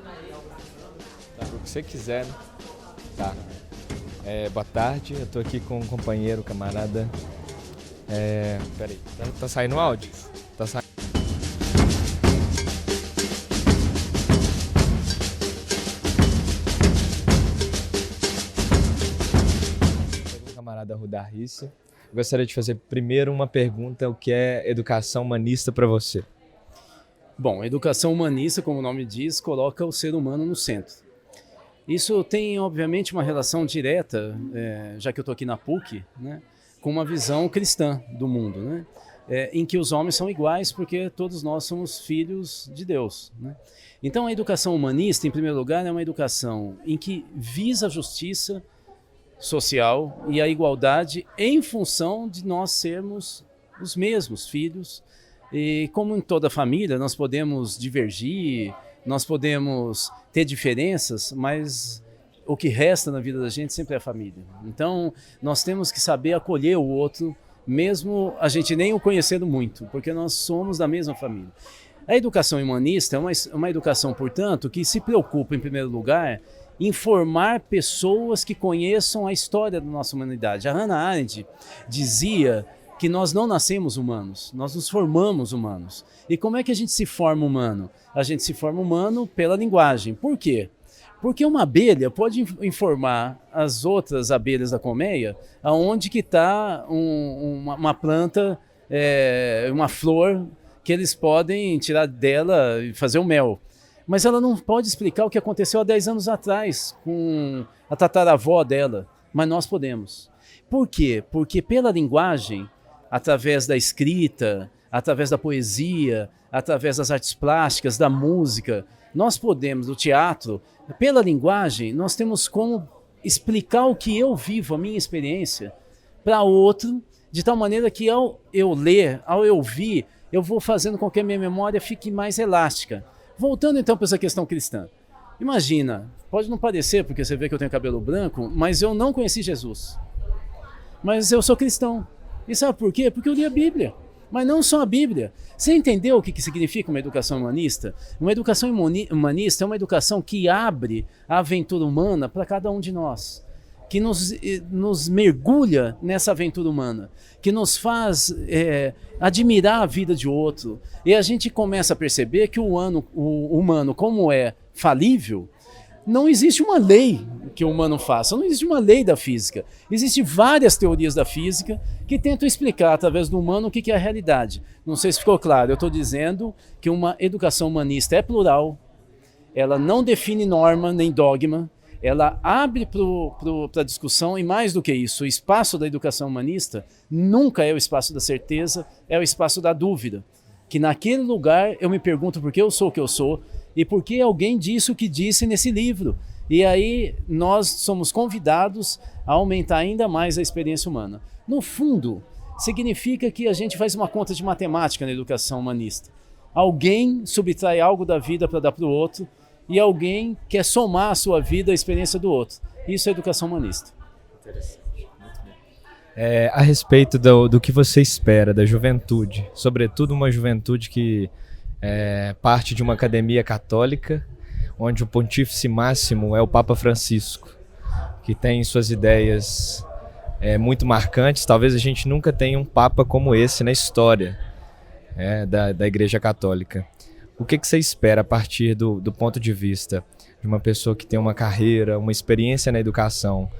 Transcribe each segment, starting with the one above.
Tá, o que você quiser, né? Tá. Boa tarde, eu tô aqui com um companheiro, camarada. Peraí, tá saindo o áudio? Tá saindo. Camarada Rudar Risse. Eu gostaria de fazer primeiro uma pergunta: o que é educação humanista para você? Bom, educação humanista, como o nome diz, coloca o ser humano no centro. Isso tem, obviamente, uma relação direta, já que eu estou aqui na PUC, né, com uma visão cristã do mundo, né, em que os homens são iguais porque todos nós somos filhos de Deus, né? Então, a educação humanista, em primeiro lugar, é uma educação em que visa a justiça social e a igualdade em função de nós sermos os mesmos filhos. E como em toda família, nós podemos divergir, nós podemos ter diferenças, mas o que resta na vida da gente sempre é a família. Então, nós temos que saber acolher o outro, mesmo a gente nem o conhecendo muito, porque nós somos da mesma família. A educação humanista é uma educação, portanto, que se preocupa, em primeiro lugar, em formar pessoas que conheçam a história da nossa humanidade. A Hannah Arendt dizia que nós não nascemos humanos, nós nos formamos humanos. E como é que a gente se forma humano? A gente se forma humano pela linguagem. Por quê? Porque uma abelha pode informar as outras abelhas da colmeia aonde que está uma planta, uma flor, que eles podem tirar dela e fazer o mel. Mas ela não pode explicar o que aconteceu há 10 anos atrás com a tataravó dela, mas nós podemos. Por quê? Porque pela linguagem, através da escrita, através da poesia, através das artes plásticas, da música, nós podemos, do teatro, pela linguagem, nós temos como explicar o que eu vivo, a minha experiência, para outro, de tal maneira que ao eu ler, ao eu ouvir, eu vou fazendo com que a minha memória fique mais elástica. Voltando então para essa questão cristã. Imagina, pode não parecer, porque você vê que eu tenho cabelo branco, mas eu não conheci Jesus. Mas eu sou cristão. E sabe por quê? Porque eu li a Bíblia. Mas não só a Bíblia. Você entendeu o que significa uma educação humanista? Uma educação humanista é uma educação que abre a aventura humana para cada um de nós. Que nos mergulha nessa aventura humana. Que nos faz admirar a vida de outro. E a gente começa a perceber que o humano, como é falível, não existe uma lei que o humano faça, não existe uma lei da física. Existem várias teorias da física que tentam explicar através do humano o que é a realidade. Não sei se ficou claro, eu estou dizendo que uma educação humanista é plural, ela não define norma nem dogma, ela abre para a discussão e mais do que isso, o espaço da educação humanista nunca é o espaço da certeza, é o espaço da dúvida. Que naquele lugar eu me pergunto por que eu sou o que eu sou, e por que alguém disse o que disse nesse livro. E aí nós somos convidados a aumentar ainda mais a experiência humana. No fundo, significa que a gente faz uma conta de matemática na educação humanista. Alguém subtrai algo da vida para dar para o outro, e alguém quer somar a sua vida à experiência do outro. Isso é educação humanista. Interessante, muito bem. A respeito do que você espera da juventude, sobretudo uma juventude que parte de uma academia católica, onde o pontífice máximo é o Papa Francisco, que tem suas ideias muito marcantes. Talvez a gente nunca tenha um Papa como esse na história da Igreja Católica. O que você espera a partir do ponto de vista de uma pessoa que tem uma carreira, uma experiência na educação,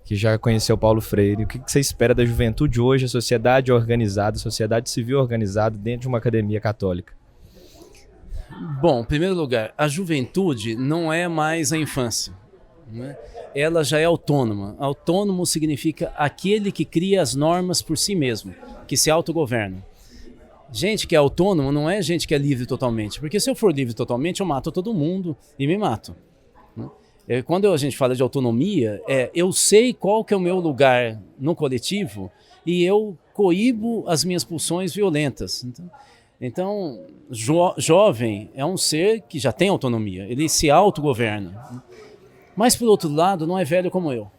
que já conheceu Paulo Freire? O que você espera da juventude hoje, a sociedade organizada, a sociedade civil organizada dentro de uma academia católica? Bom, em primeiro lugar, a juventude não é mais a infância, né? Ela já é autônoma. Autônomo significa aquele que cria as normas por si mesmo, que se autogoverna. Gente que é autônomo não é gente que é livre totalmente, porque se eu for livre totalmente eu mato todo mundo e me mato, né? Quando a gente fala de autonomia, eu sei qual que é o meu lugar no coletivo e eu coíbo as minhas pulsões violentas. Então, jovem é um ser que já tem autonomia, ele se autogoverna. Mas, por outro lado, não é velho como eu.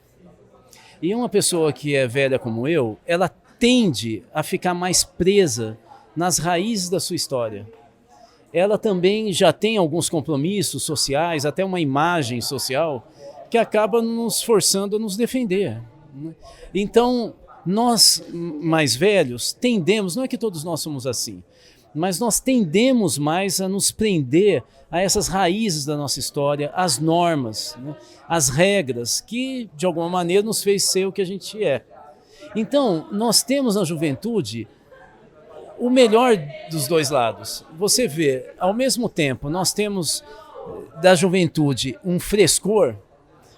E uma pessoa que é velha como eu, ela tende a ficar mais presa nas raízes da sua história. ela também já tem alguns compromissos sociais, até uma imagem social, que acaba nos forçando a nos defender, né? Então, nós mais velhos tendemos, não é que todos nós somos assim, mas nós tendemos mais a nos prender a essas raízes da nossa história, as normas, né? As regras que, de alguma maneira, nos fez ser o que a gente é. Então, nós temos na juventude o melhor dos dois lados. Você vê, ao mesmo tempo, nós temos da juventude um frescor,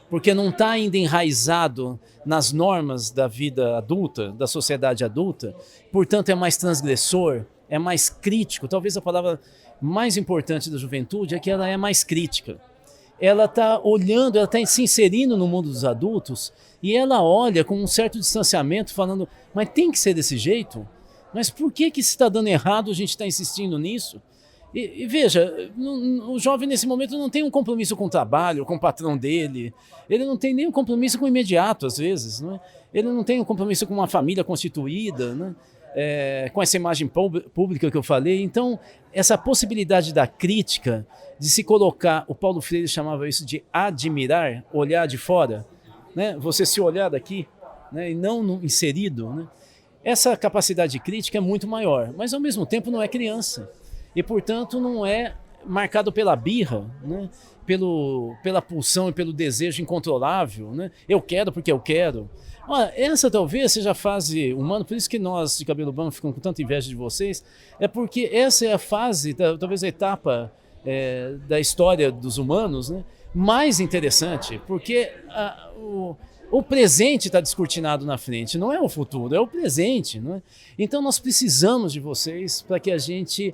porque não está ainda enraizado nas normas da vida adulta, da sociedade adulta, portanto é mais transgressor, é mais crítico. Talvez a palavra mais importante da juventude é que ela é mais crítica. Ela está olhando, ela está se inserindo no mundo dos adultos e ela olha com um certo distanciamento, falando, mas tem que ser desse jeito? Mas por que se está dando errado a gente está insistindo nisso? E veja, o jovem nesse momento não tem um compromisso com o trabalho, com o patrão dele, ele não tem nenhum compromisso com o imediato, às vezes, né? Ele não tem um compromisso com uma família constituída, né? Com essa imagem pública que eu falei. Então, essa possibilidade da crítica, de se colocar, o Paulo Freire chamava isso de admirar, olhar de fora, né? Você se olhar daqui, né? E não inserido, né? Essa capacidade crítica é muito maior, mas ao mesmo tempo não é criança. E, portanto, não é marcado pela birra, né? Pela pulsão e pelo desejo incontrolável, né? Eu quero porque eu quero. Olha, essa talvez seja a fase humana, por isso que nós de cabelo branco ficamos com tanta inveja de vocês, é porque essa é a fase, talvez a etapa da história dos humanos, né? Mais interessante, porque o presente está descortinado na frente, não é o futuro, é o presente, não é? Então nós precisamos de vocês para que a gente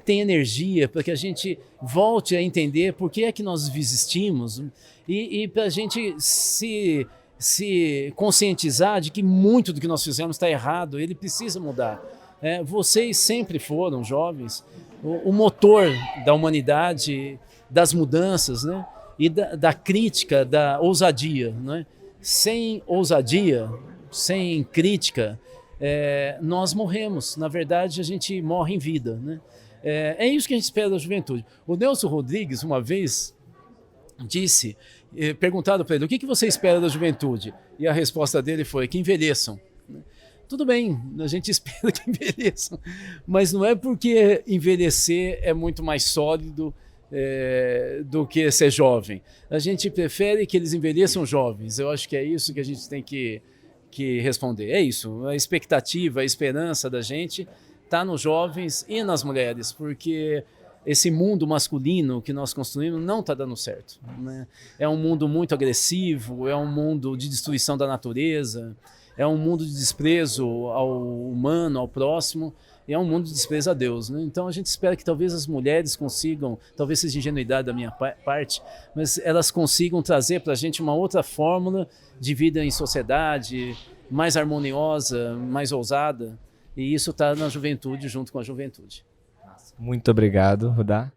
tenha energia, para que a gente volte a entender por que é que nós existimos e para a gente se conscientizar de que muito do que nós fizemos está errado, ele precisa mudar. Vocês sempre foram, jovens, o motor da humanidade, das mudanças, né? E da crítica, da ousadia, né? Sem ousadia, sem crítica, nós morremos. Na verdade, a gente morre em vida, né? É isso que a gente espera da juventude. O Nelson Rodrigues, uma vez, disse, perguntado para ele, o que você espera da juventude? E a resposta dele foi, que envelheçam. Tudo bem, a gente espera que envelheçam, mas não é porque envelhecer é muito mais sólido do que ser jovem. A gente prefere que eles envelheçam jovens. Eu acho que é isso que a gente tem que responder. É isso, a expectativa, a esperança da gente está nos jovens e nas mulheres, porque esse mundo masculino que nós construímos não está dando certo, né? É um mundo muito agressivo, é um mundo de destruição da natureza, é um mundo de desprezo ao humano, ao próximo, e é um mundo de desprezo a Deus, né? Então a gente espera que talvez as mulheres consigam, talvez seja ingenuidade da minha parte, mas elas consigam trazer para a gente uma outra fórmula de vida em sociedade, mais harmoniosa, mais ousada, e isso está na juventude junto com a juventude. Muito obrigado, Rudá.